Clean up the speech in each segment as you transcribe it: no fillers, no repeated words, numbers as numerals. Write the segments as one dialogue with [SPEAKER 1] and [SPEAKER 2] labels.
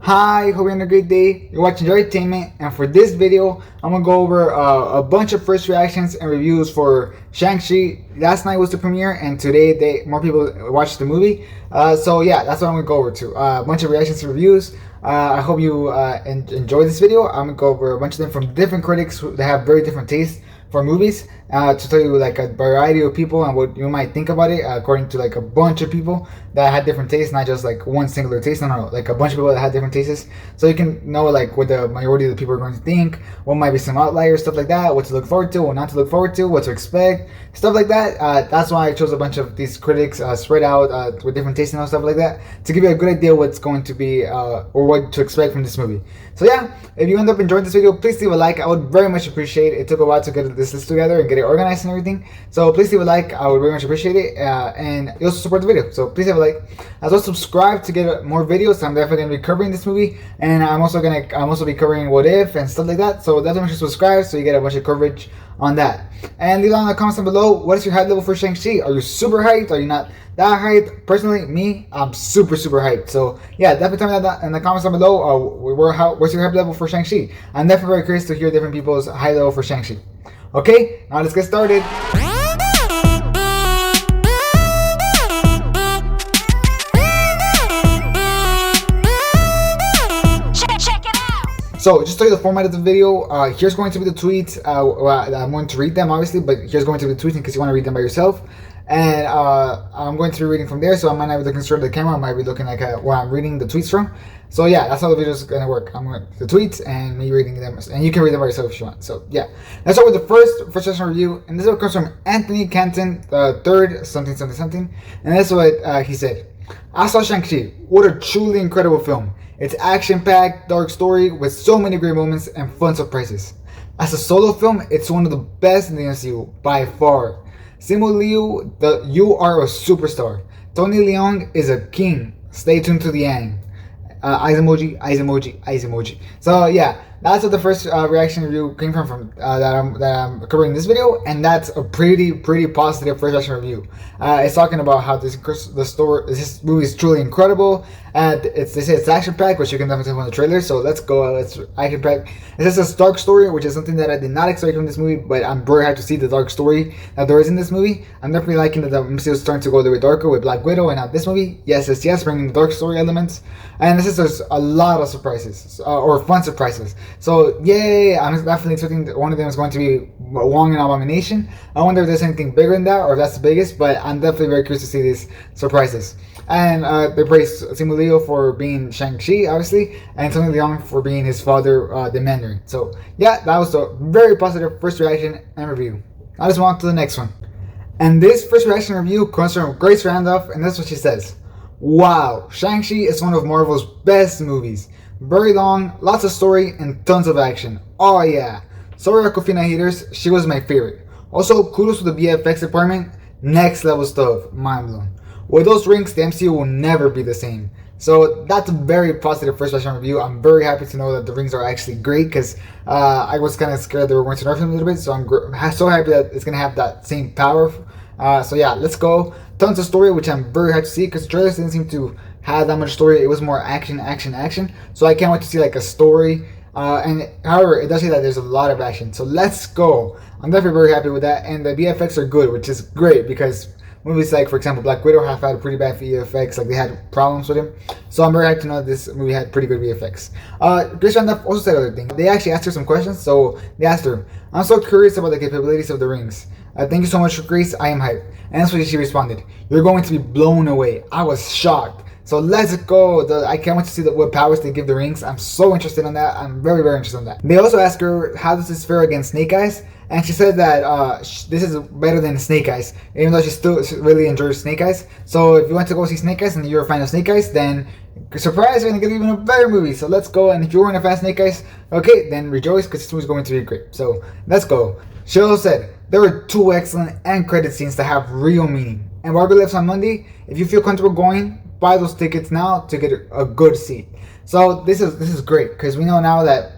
[SPEAKER 1] Hi, hope you're having a great day. You're watching Entertainment, and for this video, I'm gonna go over a bunch of first reactions and reviews for Shang Chi. Last night was the premiere, and today more people watched the movie. So yeah, that's what I'm gonna go over to. A bunch of reactions and reviews. I hope you enjoy this video. I'm gonna go over a bunch of them from different critics that have very different tastes for movies, to tell you like a variety of people and what you might think about it, according to like a bunch of people that had different tastes, not just like one singular taste. No, like a bunch of people that had different tastes, so you can know like what the majority of the people are going to think, what might be some outliers, stuff like that, what to look forward to, what not to look forward to, what to expect, stuff like that. That's why I chose a bunch of these critics spread out with different tastes and all stuff like that, to give you a good idea what's going to be or what to expect from this movie. So yeah, if you end up enjoying this video, please leave a like. I would very much appreciate it. It took a while to get this list together and get it organized and everything, so please leave a like. I would very much appreciate it, and you also support the video, so please leave a like. As well, subscribe to get more videos. I'm definitely going to be covering this movie, and I'm also be covering What If and stuff like that, so definitely make sure to subscribe so you get a bunch of coverage on that. And leave down in the comments down below, what is your hype level for Shang-Chi? Are you super hyped? Are you not that hyped? Personally, me, I'm super hyped. So yeah, definitely tell me that in the comments down below. What's your hype level for Shang-Chi? I'm definitely very curious to hear different people's hype level for Shang-Chi. Okay, now let's get started. So just to tell you the format of the video, here's going to be the tweets. I'm going to read them obviously, but here's going to be the tweets in case you want to read them by yourself. And I'm going to be reading from there, so I might not be looking straight at the camera. I might be looking like where I'm reading the tweets from. So yeah, that's how the video is going to work. I'm going to the tweets and me reading them, and you can read them by yourself if you want. So yeah, let's start with the first session review, and this one comes from Anthony Canton, third something, and that's what he said. I saw Shang-Chi. What a truly incredible film. It's action-packed, dark story with so many great moments and fun surprises. As a solo film, it's one of the best in the MCU by far. Simu Liu, you are a superstar. Tony Leung is a king. Stay tuned to the end. Eyes emoji, eyes emoji, eyes emoji. So yeah, that's what the first reaction review came from that I'm covering in this video, and that's a pretty positive first reaction review. It's talking about how this movie is truly incredible, and they say it's action packed, which you can definitely tell from the trailer. So let's go. Let's action packed. It says a dark story, which is something that I did not expect from this movie, but I'm very happy to see the dark story that there is in this movie. I'm definitely liking that the MCU is starting to go a little bit darker with Black Widow, and now this movie, yes, bringing the dark story elements. And this is there's a lot of surprises or fun surprises. So yay! I'm definitely expecting one of them is going to be Wong and Abomination. I wonder if there's anything bigger than that, or if that's the biggest. But I'm definitely very curious to see these surprises. And they praised Simu Liu for being Shang-Chi, obviously, and Tony Leung for being his father, the Mandarin. So yeah, that was a very positive first reaction and review. Now let's move on to the next one. And this first reaction review comes from Grace Randolph, and that's what she says. Wow, Shang-Chi is one of Marvel's best movies. Very long, lots of story, and tons of action. Oh yeah. Sorry Aquafina haters, she was my favorite. Also, kudos to the VFX department. Next level stuff. Mind blown. With those rings, the MCU will never be the same. So that's a very positive first reaction review. I'm very happy to know that the rings are actually great, because I was kind of scared they were going to nerf them a little bit. So I'm so happy that it's going to have that same power. So yeah, let's go. Tons of story, which I'm very happy to see, because the trailers didn't seem to have that much story. It was more action. So I can't wait to see like a story. And however, it does say that there's a lot of action. So let's go. I'm definitely very happy with that. And the VFX are good, which is great, because movies like, for example, Black Widow have had pretty bad VFX. Like, they had problems with him. So I'm very happy to know that this movie had pretty good VFX. Grace Randolph also said other things. They actually asked her some questions. So they asked her, I'm so curious about the capabilities of the rings. Thank you so much, Grace. I am hyped. And that's what she responded. You're going to be blown away. I was shocked. So let's go. I can't wait to see what powers they give the rings. I'm so interested in that. I'm very interested in that. They also asked her, how does this fare against Snake Eyes? And she said that this is better than Snake Eyes, even though she still really enjoys Snake Eyes. So if you want to go see Snake Eyes and you're a fan of Snake Eyes, then surprise, you're going to get even a better movie. So let's go. And if you weren't a fan of Snake Eyes, okay, then rejoice, because this movie's going to be great. So let's go. She also said, there were 2 excellent end credit scenes that have real meaning. And Barbie Lives on Monday. If you feel comfortable going, buy those tickets now to get a good seat. So this is great, because we know now that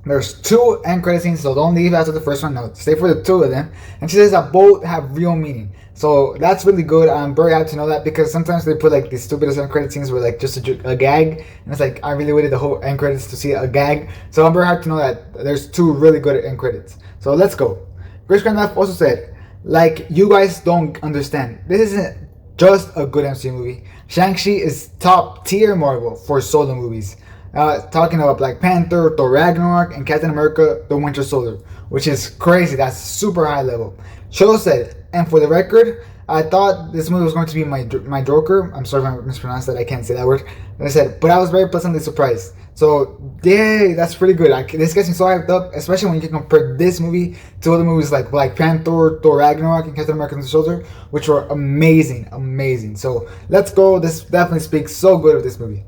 [SPEAKER 1] There's two end credit scenes, so don't leave after the first one. No, stay for the two of them. And she says that both have real meaning. So that's really good. I'm very happy to know that because sometimes they put like these stupid end credit scenes where like just a gag, and it's like I really waited the whole end credits to see a gag. So I'm very happy to know that there's two really good end credits. So let's go. Grace Grandmath also said, like you guys don't understand. This isn't just a good MCU movie. Shang-Chi is top tier Marvel for solo movies. Talking about Black Panther, Thor Ragnarok, and Captain America: The Winter Soldier, which is crazy. That's super high level. Cho said, and for the record, I thought this movie was going to be my Joker. I'm sorry if I mispronounced that. I can't say that word. And I said, but I was very pleasantly surprised. So, yay, that's pretty good. This gets me so hyped up, especially when you can compare this movie to other movies like Black Panther, Thor Ragnarok, and Captain America: The Winter Soldier, which were amazing, amazing. So, let's go. This definitely speaks so good of this movie.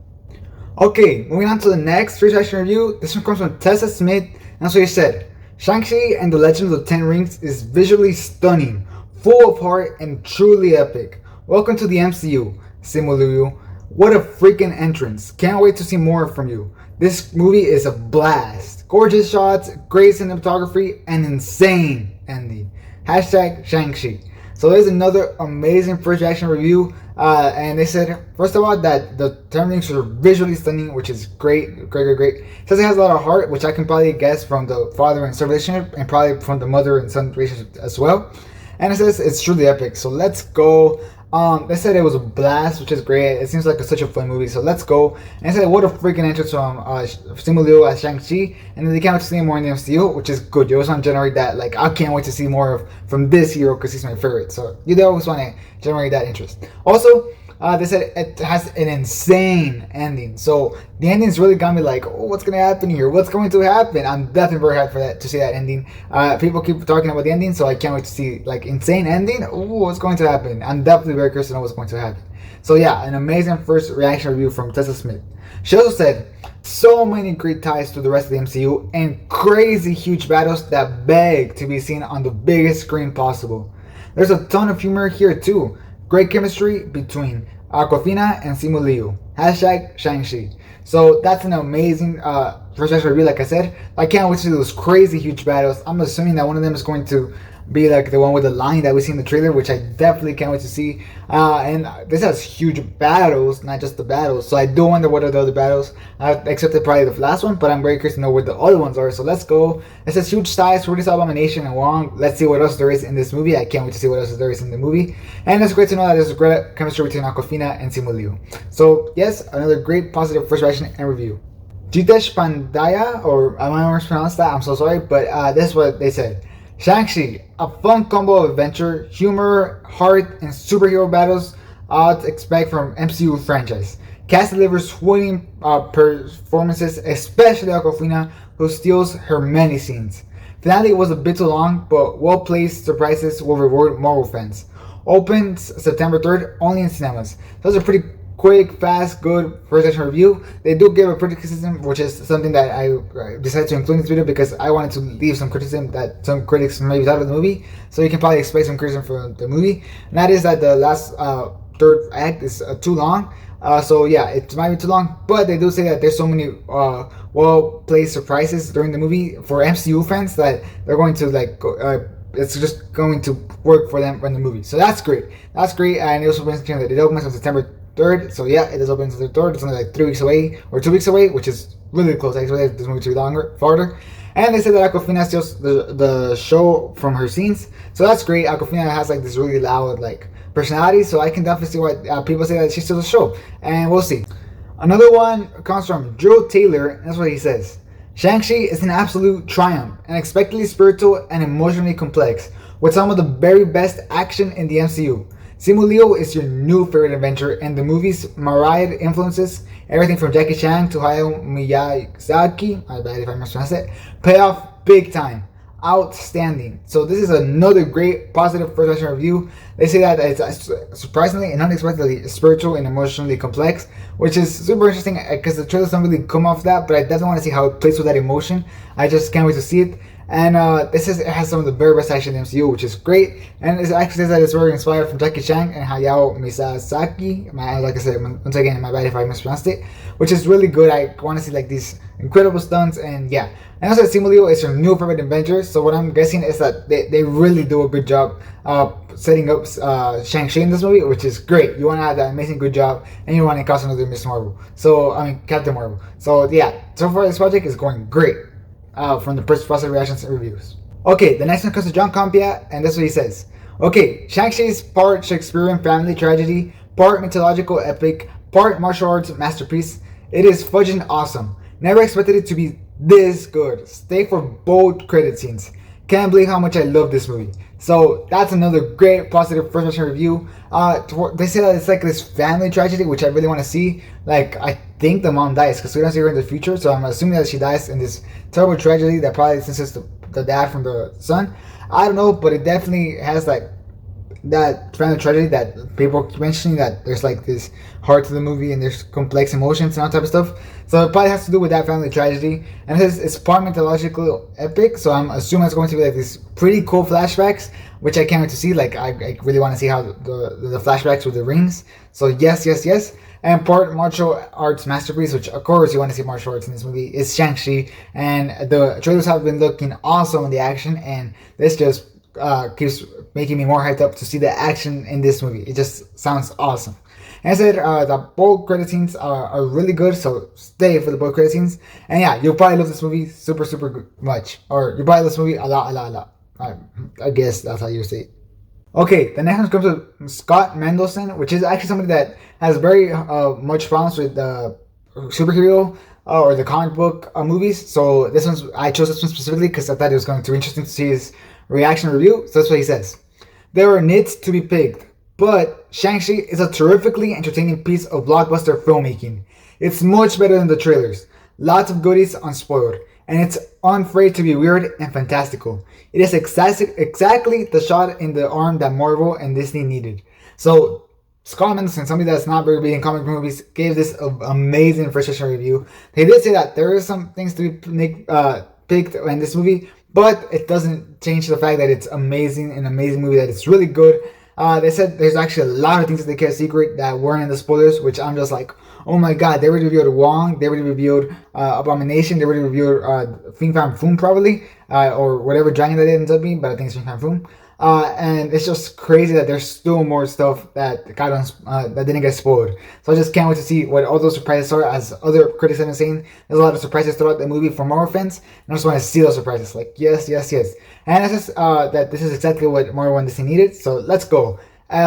[SPEAKER 1] Okay, moving on to the next first reaction review. This one comes from Tessa Smith, and that's what he said. Shang-Chi and the Legend of the Ten Rings is visually stunning, full of heart, and truly epic. Welcome to the MCU, Simu Liu. What a freaking entrance. Can't wait to see more from you. This movie is a blast. Gorgeous shots, great cinematography, and insane ending. Hashtag Shang-Chi. So there's another amazing first reaction review. And they said, first of all, that the Ten Rings are visually stunning, which is great, great. It says it has a lot of heart, which I can probably guess from the father and son relationship, and probably from the mother and son relationship as well. And it says it's truly epic. So let's go. They said it was a blast, which is great. It seems like such a fun movie. So let's go. And they said what a freaking entrance from Simu Liu as Shang-Chi. And then they can't wait to see more in the MCU, which is good. You always want to generate that. Like, I can't wait to see more from this hero because he's my favorite. So you always want to generate that interest. Also, they said it has an insane ending. So the endings really got me like, oh, what's going to happen here? What's going to happen? I'm definitely very happy for that, to see that ending. People keep talking about the ending, so I can't wait to see like insane ending. Oh, what's going to happen? I'm definitely very curious to know what's going to happen. So yeah, an amazing first reaction review from Tessa Smith. She also said, so many great ties to the rest of the MCU and crazy huge battles that beg to be seen on the biggest screen possible. There's a ton of humor here too. Great chemistry between Awkwafina and Simu Liu. Hashtag Shang-Chi. So that's an amazing first reaction review, like I said. I can't wait to see those crazy huge battles. I'm assuming that one of them is going to be like the one with the line that we see in the trailer, which I definitely can't wait to see. And this has huge battles, not just the battles. So I do wonder what are the other battles, except probably the last one. But I'm very curious to know where the other ones are. So let's go. It says huge ties, release Abomination and Wong. Let's see what else there is in this movie. I can't wait to see what else there is in the movie. And it's great to know that there's a great chemistry between Awkwafina and Simu Liu. So yes, another great positive first reaction and review. Jitesh Pandaya, or am I mispronounced that? I'm so sorry, but that's what they said. Shang-Chi, a fun combo of adventure, humor, heart, and superhero battles I'd expect from MCU franchise. Cast delivers winning performances, especially Awkwafina, who steals her many scenes. Finale was a bit too long, but well-placed surprises will reward Marvel fans. Opens September 3rd, only in cinemas. Those are pretty quick, fast, good first reaction review. They do give a pretty criticism, which is something that I decided to include in this video because I wanted to leave some criticism that some critics maybe thought of the movie. So you can probably expect some criticism for the movie. And that is that the last third act is too long. So yeah, it might be too long, but they do say that there's so many well-placed surprises during the movie for MCU fans that they're going to like it's just going to work for them in the movie. So that's great. That's great. And it also mentioned that it opens on September 3rd. So yeah, it is open to the 3rd. It's only like 3 weeks away or 2 weeks away, which is really close. I expect this movie to be farther. And they said that Awkwafina steals the show from her scenes. So that's great. Awkwafina has like this really loud like personality. So I can definitely see why people say that she steals the show. And we'll see. Another one comes from Joe Taylor. And that's what he says. Shang-Chi is an absolute triumph, unexpectedly spiritual and emotionally complex, with some of the very best action in the MCU. Simu Liu is your new favorite adventure, and the movie's myriad influences, everything from Jackie Chan to Hayao Miyazaki, I bet if I mispronounced it, pay off big time. Outstanding. So this is another great positive first reaction review. They say that it's surprisingly and unexpectedly spiritual and emotionally complex, which is super interesting because the trailers don't really come off that, but I definitely want to see how it plays with that emotion. I just can't wait to see it. And this is, it has some of the very best action in the MCU, which is great. And it actually says that it's very inspired from Jackie Chan and Hayao Miyazaki. Like I said, once again, my bad if I mispronounced it, which is really good. I want to see like these incredible stunts, and yeah. And also, Simu is her new favorite adventure. So what I'm guessing is that they really do a good job setting up Shang Chi in this movie, which is great. You want to have that amazing good job, and you want to cast another Miss Marvel. So I mean Captain Marvel. So yeah, so far this project is going great from the first positive reactions and reviews. Okay, the next one comes to John Campia, and that's what he says. Okay, Shang-Chi is part Shakespearean family tragedy, part mythological epic, part martial arts masterpiece. It is fudging awesome. Never expected it to be this good. Stay for bold credit scenes. Can't believe how much I love this movie. So that's another great positive first impression review. They say that it's like this family tragedy, which I really want to see. Like, I think the mom dies because we don't see her in the future, so I'm assuming that she dies in this terrible tragedy that probably senses the dad from the son. I don't know, but it definitely has like that family tragedy that people keep mentioning, that there's like this heart to the movie and there's complex emotions and all type of stuff. So it probably has to do with that family tragedy. And it's part mythological epic, so I'm assuming it's going to be like these pretty cool flashbacks, which I can't wait to see. Like I really want to see how the flashbacks with the rings. So yes. And part martial arts masterpiece, which of course you want to see martial arts in this movie, is Shang-Chi. And the trailers have been looking awesome in the action, and this just keeps making me more hyped up to see the action in this movie. It just sounds awesome. And I said the bold credit scenes are really good, so stay for the bold credit scenes. And yeah, you'll probably love this movie super much, or you'll probably love this movie a lot. I guess that's how you say it. Okay, the next one comes to Scott Mendelson, which is actually somebody that has very much problems with superhero or the comic book movies. So I chose this one specifically because I thought it was going to be interesting to see his reaction review. So that's what he says. There are nits to be picked, but Shang-Chi is a terrifically entertaining piece of blockbuster filmmaking. It's much better than the trailers. Lots of goodies unspoiled, and it's unafraid to be weird and fantastical. It is exactly the shot in the arm that Marvel and Disney needed. So Scott Mendelson, somebody that's not very big in comic movies, gave this an amazing first impression review. They did say that there are some things to be picked in this movie, but it doesn't change the fact that it's an amazing movie, that it's really good. They said there's actually a lot of things that they kept secret that weren't in the spoilers, which I'm just like, oh my god, they already revealed Wong, they already revealed Abomination, they already revealed Fin Fang Foom probably, or whatever dragon that it ends up being, but I think it's Fin Fang Foom. And it's just crazy that there's still more stuff that that didn't get spoiled. So I just can't wait to see what all those surprises are. As other critics have been saying, there's a lot of surprises throughout the movie for Marvel fans, and I just want to see those surprises. Like yes. And it's just that this is exactly what Marvel and Disney needed. So let's go.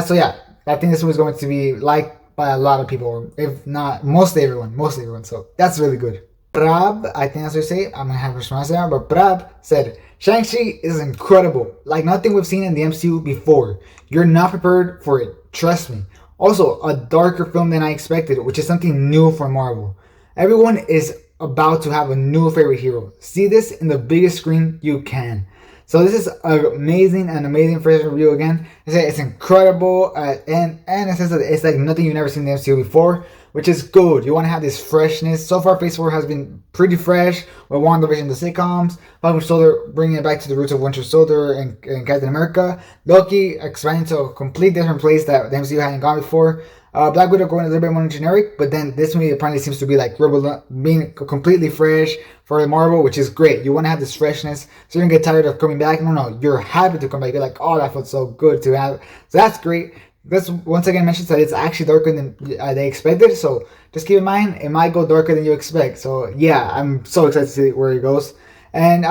[SPEAKER 1] So yeah, I think this movie is going to be liked by a lot of people, if not mostly everyone. So that's really good. Prab, I think that's what you say. I'm gonna have to pronounce it out, but Prab said, Shang-Chi is incredible, like nothing we've seen in the MCU before. You're not prepared for it, trust me. Also, a darker film than I expected, which is something new for Marvel. Everyone is about to have a new favorite hero. See this in the biggest screen you can. So this is an amazing first review again. It says it's incredible, and it says that it's like nothing you've never seen in the MCU before, which is good. You want to have this freshness. So far, Phase 4 has been pretty fresh with WandaVision, the sitcoms, Falcon Soldier bringing it back to the roots of Winter Soldier and Captain America, Loki expanding to a complete different place that the MCU hadn't gone before. Black Widow going a little bit more generic, but then this movie apparently seems to be like being completely fresh for Marvel, which is great. You want to have this freshness, so you don't get tired of coming back. No, you're happy to come back. You're like, oh, that felt so good to have. So that's great. This once again mentions that it's actually darker than they expected, so just keep in mind it might go darker than you expect. So yeah, I'm so excited to see where it goes. And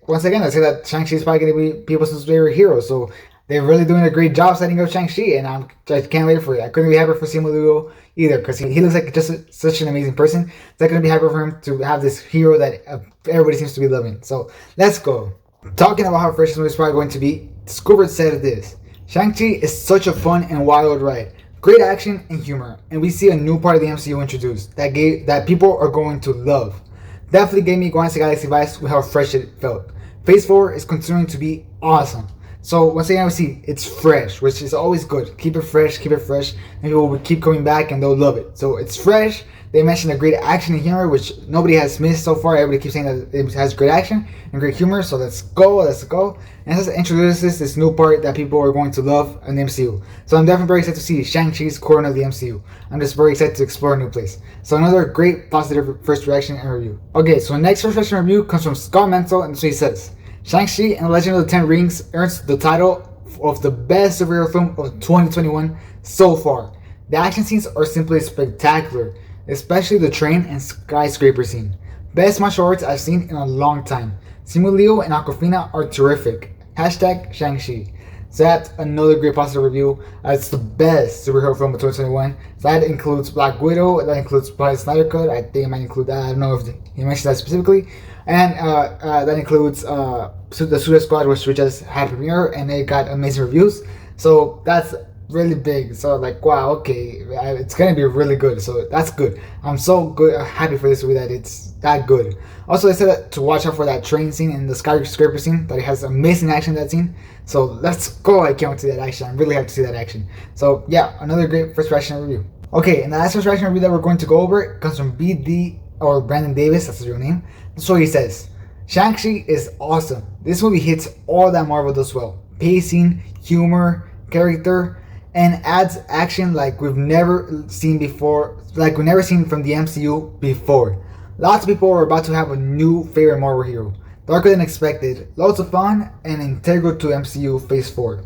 [SPEAKER 1] once again, I say that Shang-Chi is probably going to be people's favorite hero, so they're really doing a great job setting up Shang-Chi, and I can't wait for it. I couldn't be happier for Simu Liu either, because he looks like just such an amazing person. So I couldn't be happier for him to have this hero that everybody seems to be loving. So let's go. Talking about how fresh this movie is probably going to be, Scoobert said this. Shang-Chi is such a fun and wild ride. Great action and humor, and we see a new part of the MCU introduced that people are going to love. Definitely gave me Guardians of the Galaxy vibes with how fresh it felt. Phase 4 is continuing to be awesome. So once again, we see it's fresh, which is always good. Keep it fresh, and people will keep coming back and they'll love it. So it's fresh. They mentioned the great action and humor, which nobody has missed so far. Everybody keeps saying that it has great action and great humor, so let's go, let's go. And this introduces this new part that people are going to love in the MCU. So I'm definitely very excited to see Shang Chi's corner of the MCU. I'm just very excited to explore a new place. So another great positive first reaction and review. Okay, so next first reaction review comes from Scott Mental, and so he says, Shang-Chi and the Legend of the Ten Rings earns the title of the best superhero film of 2021 so far. The action scenes are simply spectacular, especially the train and skyscraper scene. Best martial arts I've seen in a long time. Simu Liu and Aquafina are terrific. Hashtag Shang-Chi. So that's another great positive review. It's the best superhero film of 2021. So that includes Black Widow, that includes probably Snyder Cut, I think it might include that, I don't know if he mentioned that specifically. And that includes the Suicide Squad, which we just had premiere, and it got amazing reviews. So that's really big. So like, wow, okay, it's gonna be really good. So that's good. I'm so good, happy for this movie that it's that good. Also, they said to watch out for that train scene and the skyscraper scene. That it has amazing action in that scene. So let's go! I can't wait to see that action. I'm really happy to see that action. So yeah, another great first reaction review. Okay, and the last first reaction review that we're going to go over comes from BD or Brandon Davis. That's his real name. So he says, Shang-Chi is awesome. This movie hits all that Marvel does well. Pacing, humor, character, and adds action like we've never seen before, like we've never seen from the MCU before. Lots of people are about to have a new favorite Marvel hero. Darker than expected, loads of fun, and integral to MCU Phase 4.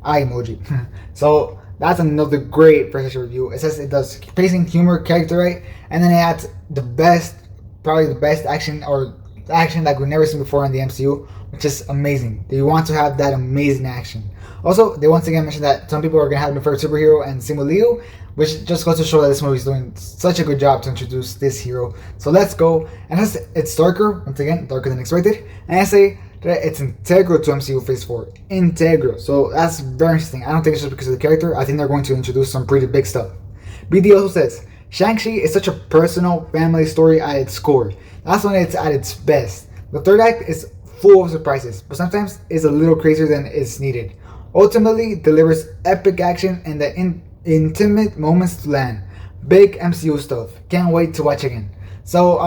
[SPEAKER 1] Eye emoji. So that's another great first review. It says it does pacing, humor, character, right? And then it adds the best, probably the best action or action like we've never seen before in the MCU, which is amazing. They want to have that amazing action. Also, they once again mentioned that some people are going to have their favorite superhero and Simu Liu, which just goes to show that this movie is doing such a good job to introduce this hero. So let's go. And it's darker, once again, darker than expected. And I say that it's integral to MCU Phase 4. Integral. So that's very interesting. I don't think it's just because of the character. I think they're going to introduce some pretty big stuff. BD also says, Shang-Chi is such a personal family story at its core. That's when it's at its best. The third act is full of surprises, but sometimes it's a little crazier than is needed. Ultimately, delivers epic action and the intimate moments to land. Big MCU stuff. Can't wait to watch again. So,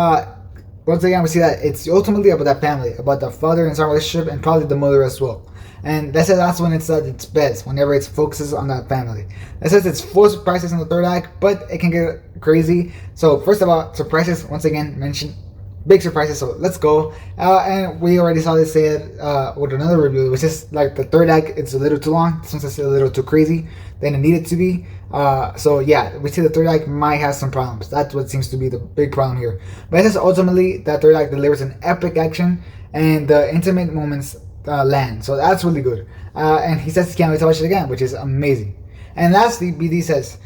[SPEAKER 1] once again, we see that it's ultimately about that family, about the father and son relationship, and probably the mother as well. And that's when it's at its best, whenever it focuses on that family. It says it's full of surprises in the third act, but it can get crazy. So, first of all, surprises, once again, mentioned. Big surprises, so let's go. And we already saw this said with another review, which is like the third act, it's a little too long. This one's a little too crazy than it needed to be. So yeah, we see the third act might have some problems. That's what seems to be the big problem here. But it says ultimately that third act delivers an epic action and the intimate moments land. So that's really good. And he says he can't wait to watch it again, which is amazing. And lastly, BD says,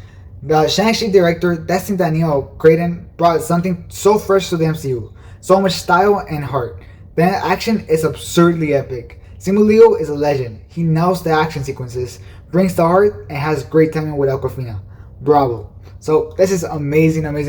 [SPEAKER 1] the Shang-Chi director Destin Daniel Cretton brought something so fresh to the MCU. So much style and heart. The action is absurdly epic. Simu Liu is a legend. He nails the action sequences, brings the heart, and has great timing with Aquafina. Bravo. So this is amazing. They once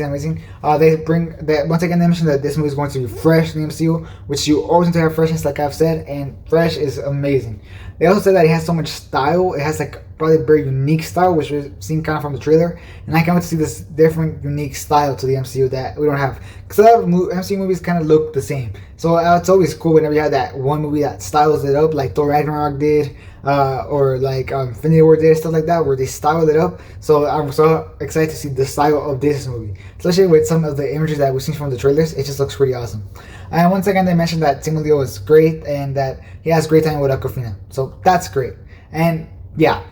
[SPEAKER 1] again they mentioned that this movie is going to be fresh in the MCU, which you always need to have freshness, like I've said, and fresh is amazing. They also said that it has so much style. It has like probably a very unique style, which we've seen kind of from the trailer, and I can't wait to see this different, unique style to the MCU that we don't have. Because a lot of MCU movies kind of look the same, so it's always cool whenever you have that one movie that styles it up, like Thor Ragnarok did, or like Infinity War did, stuff like that, where they styled it up. So I'm so excited to see the style of this movie, especially with some of the images that we've seen from the trailers. It just looks pretty awesome. And once again, they mentioned that Simu Liu is great and that he has great time with Aquafina. So that's great. And yeah.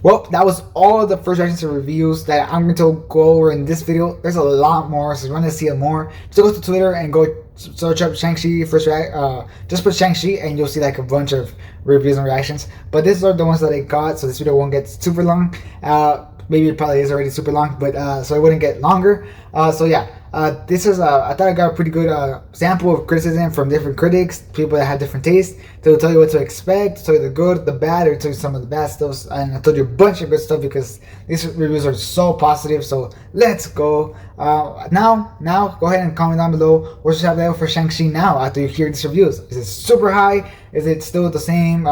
[SPEAKER 1] Well, that was all of the first reactions and reviews that I'm going to go over in this video. There's a lot more, so if you want to see it more, just go to Twitter and go search up Shang-Chi just put Shang-Chi and you'll see like a bunch of reviews and reactions. But these are the ones that I got, so this video won't get super long. Maybe it probably is already super long, but so it wouldn't get longer. So yeah. This is I thought I got a pretty good sample of criticism from different critics, people that had different tastes. They'll tell you what to expect, tell you the good, the bad, or tell you some of the bad stuff. And I told you a bunch of good stuff because these reviews are so positive. So let's go. Now go ahead and comment down below what you have there for Shang-Chi now after you hear these reviews. Is it super high? Is it still the same?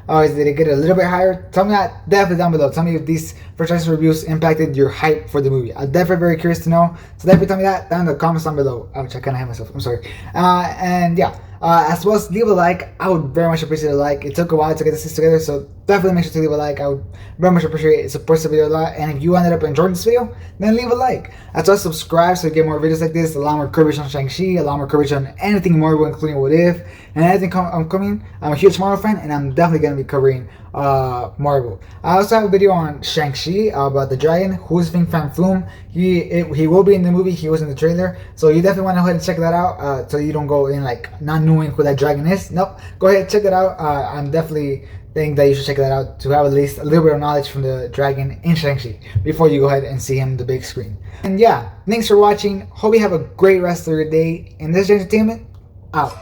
[SPEAKER 1] Or did it get a little bit higher? Tell me that definitely down below. Tell me if these first impression reviews impacted your hype for the movie. I'm definitely very curious to know. So definitely tell me that down in the comments down below. Ouch, I kind of hit myself. I'm sorry. And yeah, as well as leave a like. I would very much appreciate a like. It took a while to get this together, so definitely make sure to leave a like. I would very much appreciate it. It supports the video a lot. And if you ended up enjoying this video, then leave a like. As well as subscribe so you get more videos like this, a lot more coverage on Shang-Chi, a lot more coverage on anything Marvel, including What If, and anything coming. I'm a huge Marvel fan, and I'm definitely going to be covering Marvel. I also have a video on Shang-Chi about the dragon, who's Fin Fang Foom. He will be in the movie. He was in the trailer, so you definitely want to go ahead and check that out, so you don't go in like not knowing who that dragon is. Nope, go ahead, check that out. I'm definitely think that you should check that out to have at least a little bit of knowledge from the dragon in Shang-Chi before you go ahead and see him on the big screen. And yeah, thanks for watching. Hope you have a great rest of your day. And this is Entertainment out.